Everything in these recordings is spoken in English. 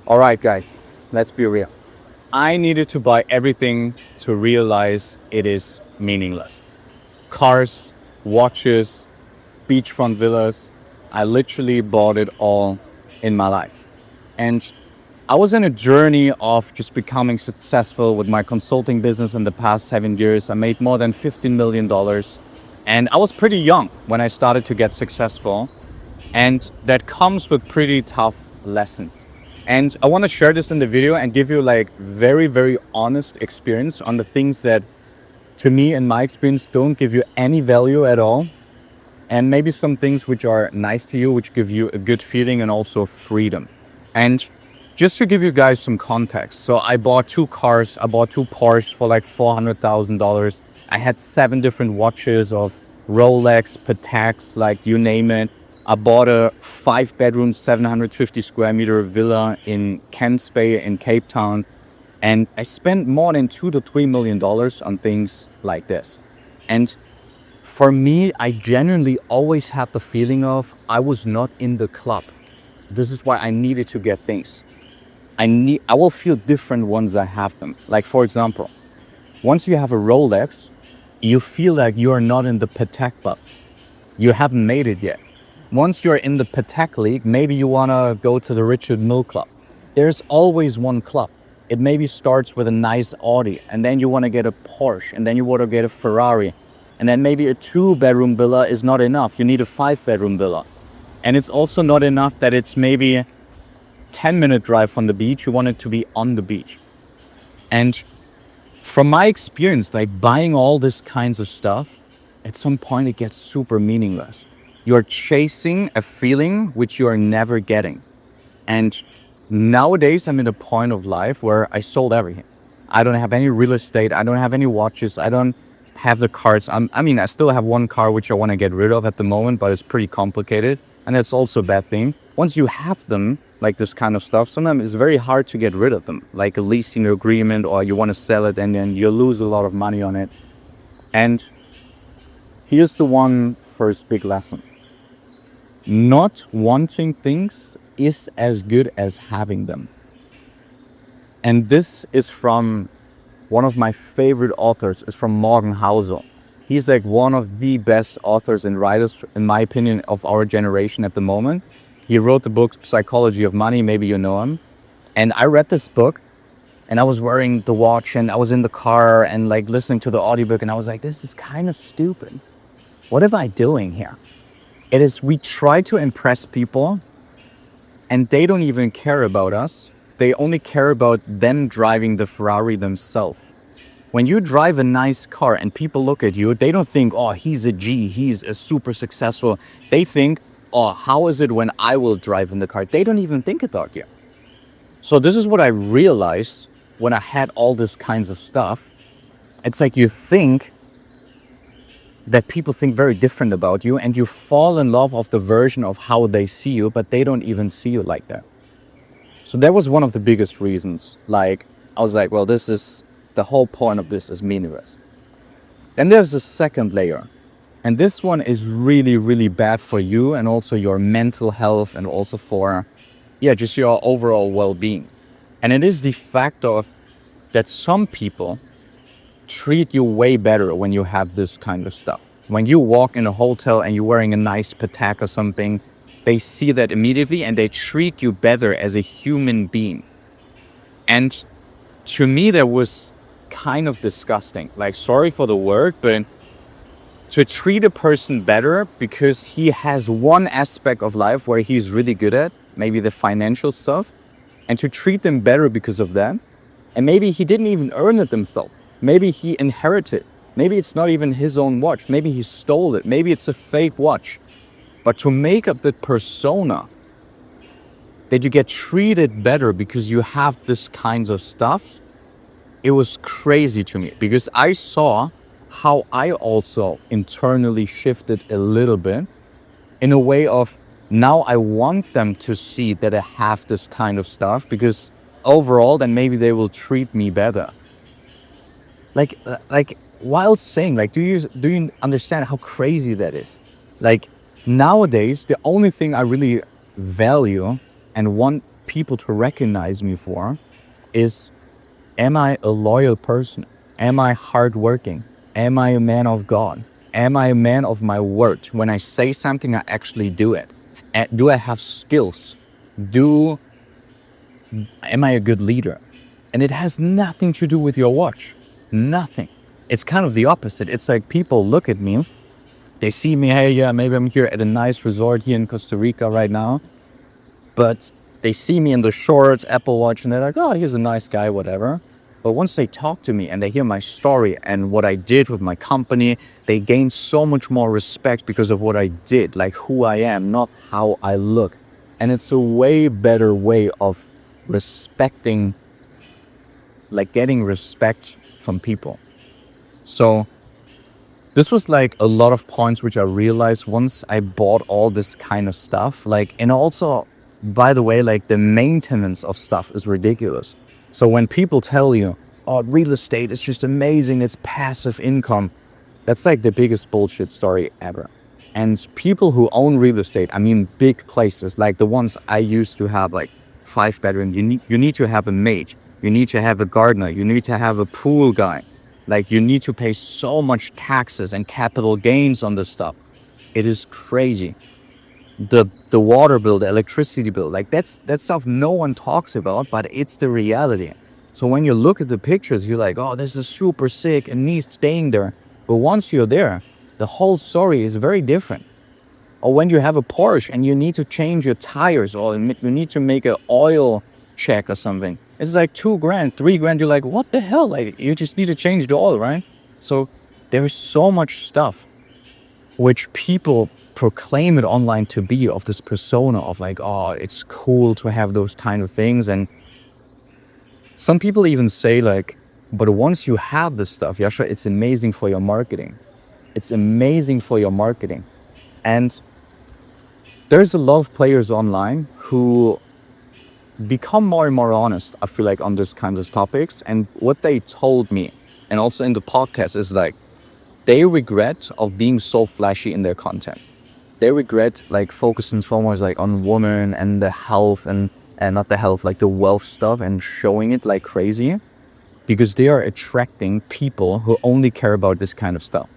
All right, guys, let's be real. I needed to buy everything to realize it is meaningless. Cars, watches, beachfront villas. I literally bought it all in my life. And I was in a journey of just becoming successful with my consulting business in the past 7 years. I made more than $15 million. And I was pretty young when I started to get successful. And that comes with pretty tough lessons. And I want to share this in the video and give you like very, very honest experience on the things that to me, in my experience, don't give you any value at all. And maybe some things which are nice to you, which give you a good feeling and also freedom. And just to give you guys some context, so I bought two cars. I bought two Porsche for like $400,000. I had 7 different watches of Rolex, Pateks, like you name it. I bought a 5-bedroom, 750 square meter villa in Camps Bay in Cape Town. And I spent more than $2 to $3 million on things like this. And for me, I genuinely always had the feeling of I was not in the club. This is why I needed to get things. I will feel different once I have them. Like for example, once you have a Rolex, you feel like you are not in the Patek Club. You haven't made it yet. Once you're in the Patek League, maybe you want to go to the Richard Mille Club. There's always one club. It maybe starts with a nice Audi, and then you want to get a Porsche, and then you want to get a Ferrari. And then maybe a 2-bedroom villa is not enough. You need a 5-bedroom villa. And it's also not enough that it's maybe a 10-minute drive from the beach. You want it to be on the beach. And from my experience, like buying all this kinds of stuff, at some point it gets super meaningless. You're chasing a feeling which you are never getting. And nowadays I'm in a point of life where I sold everything. I don't have any real estate. I don't have any watches. I don't have the cars. I still have one car which I want to get rid of at the moment, but it's pretty complicated. And that's also a bad thing. Once you have them, like this kind of stuff, sometimes it's very hard to get rid of them. Like a leasing agreement, or you want to sell it and then you lose a lot of money on it. And here's the one first big lesson. Not wanting things is as good as having them. And this is from one of my favorite authors. Is from Housel. He's like one of the best authors and writers, in my opinion, of our generation at the moment. He wrote the book Psychology of Money. Maybe you know him. And I read this book and I was wearing the watch and I was in the car and like listening to the audiobook, and I was like, this is kind of stupid. What am I doing here? It is, we try to impress people and they don't even care about us. They only care about them driving the Ferrari themselves. When you drive a nice car and people look at you, they don't think, oh, he's a G, he's a super successful. They think, oh, how is it when I will drive in the car? They don't even think about you. So this is what I realized when I had all this kinds of stuff. It's like you think that people think very different about you, and you fall in love of the version of how they see you, but they don't even see you like that. So that was one of the biggest reasons. Like, I was like, well, this is the whole point of this is meaningless. Then there's a second layer. And this one is really, really bad for you and also your mental health and also for, just your overall well-being. And it is the fact of that some people treat you way better when you have this kind of stuff. When you walk in a hotel and you're wearing a nice Patek or something, they see that immediately and they treat you better as a human being. And to me, that was kind of disgusting. Like, sorry for the word, but to treat a person better because he has one aspect of life where he's really good at, maybe the financial stuff, and to treat them better because of that. And maybe he didn't even earn it himself. Maybe he inherited. Maybe it's not even his own watch. Maybe he stole it. Maybe it's a fake watch. But to make up the persona that you get treated better because you have this kinds of stuff, it was crazy to me because I saw how I also internally shifted a little bit in a way of now I want them to see that I have this kind of stuff because overall then maybe they will treat me better. Like while saying, like, do you understand how crazy that is? Like, nowadays, the only thing I really value and want people to recognize me for is, am I a loyal person? Am I hardworking? Am I a man of God? Am I a man of my word? When I say something, I actually do it. Do I have skills? Do Am I a good leader? And it has nothing to do with your watch. Nothing. It's kind of the opposite. It's like people look at me, they see me, hey, yeah, maybe I'm here at a nice resort here in Costa Rica right now, but they see me in the shorts, Apple Watch, and they're like, oh, he's a nice guy, whatever. But once they talk to me and they hear my story and what I did with my company, they gain so much more respect because of what I did, like who I am, not how I look. And it's a way better way of respecting, like getting respect from people. So this was like a lot of points which I realized once I bought all this kind of stuff. Like, and also, by the way, like the maintenance of stuff is ridiculous. So when people tell you, oh, real estate is just amazing, it's passive income, that's like the biggest bullshit story ever. And people who own real estate, I mean big places, like the ones I used to have, like 5 bedroom, you need to have a maid, you need to have a gardener, you need to have a pool guy. Like you need to pay so much taxes and capital gains on this stuff. It is crazy. The water bill, the electricity bill, like that stuff no one talks about, but it's the reality. So when you look at the pictures, you're like, oh, this is super sick and needs staying there. But once you're there, the whole story is very different. Or when you have a Porsche and you need to change your tires, or you need to make an oil check or something, it's like 2 grand, 3 grand. You're like, what the hell? Like, you just need to change the oil, right? So there is so much stuff which people proclaim it online to be, of this persona of like, oh, it's cool to have those kind of things. And some people even say like, but once you have this stuff, Yasha, it's amazing for your marketing. It's amazing for your marketing. And there's a lot of players online who become more and more honest, I feel like, on this kind of topics. And what they told me, and also in the podcast, is like they regret of being so flashy in their content. They regret like focusing so much like on women and the health and not the health, like the wealth stuff, and showing it like crazy, because they are attracting people who only care about this kind of stuff.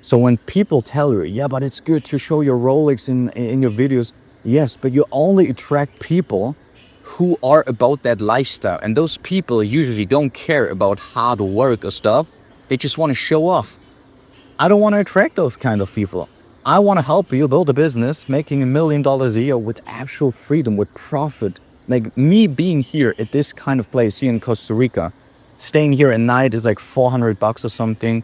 So when people tell you, yeah, but it's good to show your Rolex in your videos, yes, but you only attract people who are about that lifestyle. And those people usually don't care about hard work or stuff. They just want to show off. I don't want to attract those kind of people. I want to help you build a business, making $1 million a year with actual freedom, with profit. Like me being here at this kind of place here in Costa Rica, staying here at night is like $400 or something.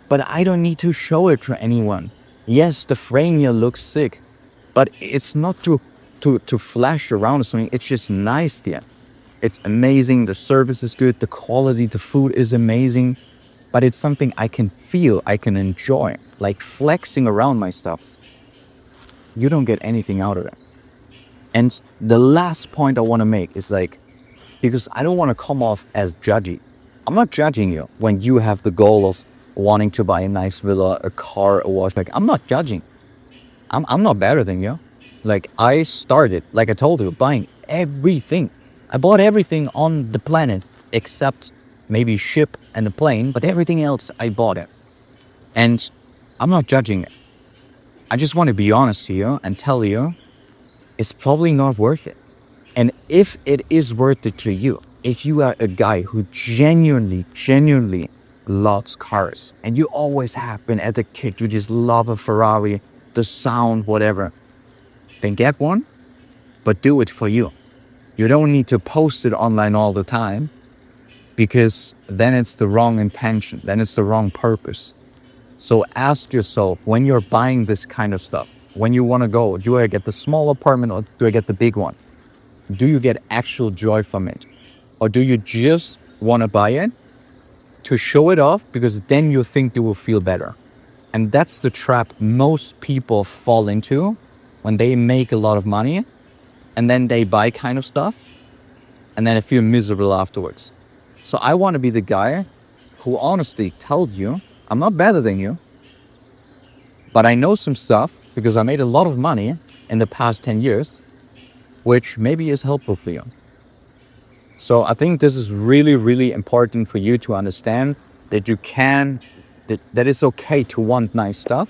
But I don't need to show it to anyone. Yes, the frame here looks sick, but it's not to flash around or something. It's just nice here. It's amazing. The service is good. The quality, the food is amazing. But it's something I can feel, I can enjoy. Like flexing around my stuff. You don't get anything out of it. And the last point I want to make is like, because I don't want to come off as judgy. I'm not judging you when you have the goal of wanting to buy a nice villa, a car, a watch. Like, I'm not judging. I'm not better than you. Like, I started, like I told you, buying everything. I bought everything on the planet except maybe ship and a plane, but everything else I bought it. And I'm not judging it. I just want to be honest to you and tell you it's probably not worth it. And if it is worth it to you, if you are a guy who genuinely loves cars, and you always have been as a kid, you just love a Ferrari, the sound, whatever, then get one, but do it for you. You don't need to post it online all the time, because then it's the wrong intention, then it's the wrong purpose. So ask yourself, when you're buying this kind of stuff, when you want to go, do I get the small apartment or do I get the big one? Do you get actual joy from it? Or do you just want to buy it to show it off because then you think you will feel better? And that's the trap most people fall into when they make a lot of money and then they buy kind of stuff and then they feel miserable afterwards. So I want to be the guy who honestly tells you, I'm not better than you, but I know some stuff because I made a lot of money in the past 10 years. which maybe is helpful for you. So I think this is really, really important for you to understand that that it's okay to want nice stuff,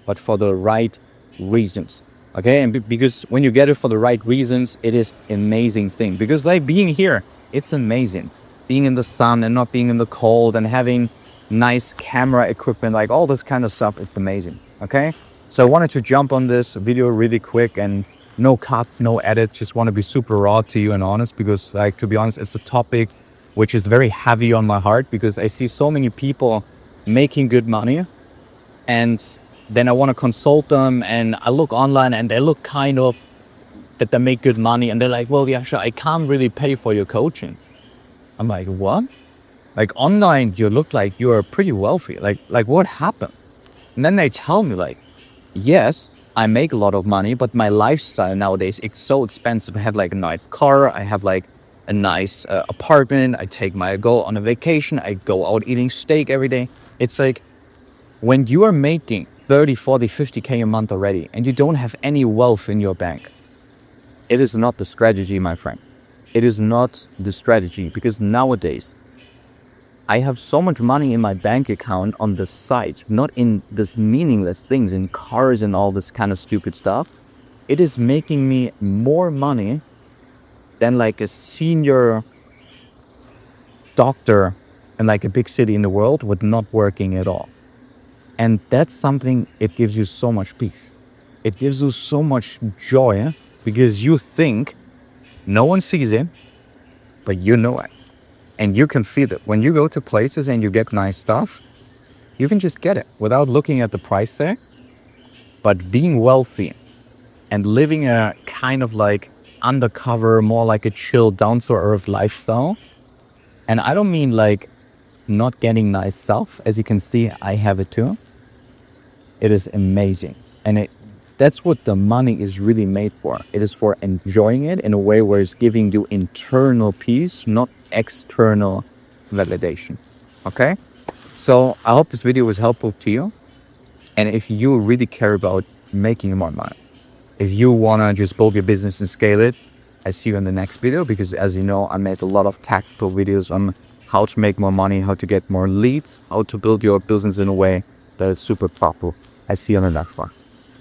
but for the right reasons. Okay, and because when you get it for the right reasons, it is amazing thing. Because like being here, it's amazing. Being in the sun and not being in the cold and having nice camera equipment, like all this kind of stuff, it's amazing. Okay, so I wanted to jump on this video really quick and no cut, no edit. Just want to be super raw to you and honest because, like, to be honest, it's a topic which is very heavy on my heart because I see so many people making good money and then I want to consult them and I look online and they look kind of that they make good money and they're like, well, yeah, sure, I can't really pay for your coaching. I'm like, what? Like online, you look like you're pretty wealthy. Like what happened? And then they tell me like, yes, I make a lot of money, but my lifestyle nowadays, it's so expensive. I have like a nice car. I have like a nice apartment. I go on a vacation. I go out eating steak every day. It's like when you are making 30, 40, 50K a month already and you don't have any wealth in your bank, it is not the strategy, my friend. It is not the strategy because nowadays I have so much money in my bank account on the side, not in this meaningless things, in cars and all this kind of stupid stuff. It is making me more money than like a senior doctor in like a big city in the world with not working at all. And that's something, it gives you so much peace. It gives you so much joy because you think no one sees it, but you know it. And you can feel it. When you go to places and you get nice stuff, you can just get it without looking at the price tag. But being wealthy and living a kind of like undercover, more like a chill, down-to-earth lifestyle. And I don't mean like not getting nice stuff. As you can see, I have it too. It is amazing. And that's what the money is really made for. It is for enjoying it in a way where it's giving you internal peace, not external validation. Okay? So I hope this video was helpful to you. And if you really care about making more money, if you want to just build your business and scale it, I see you in the next video because as you know, I made a lot of tactical videos on how to make more money, how to get more leads, how to build your business in a way that is super profitable. I see you on the next one.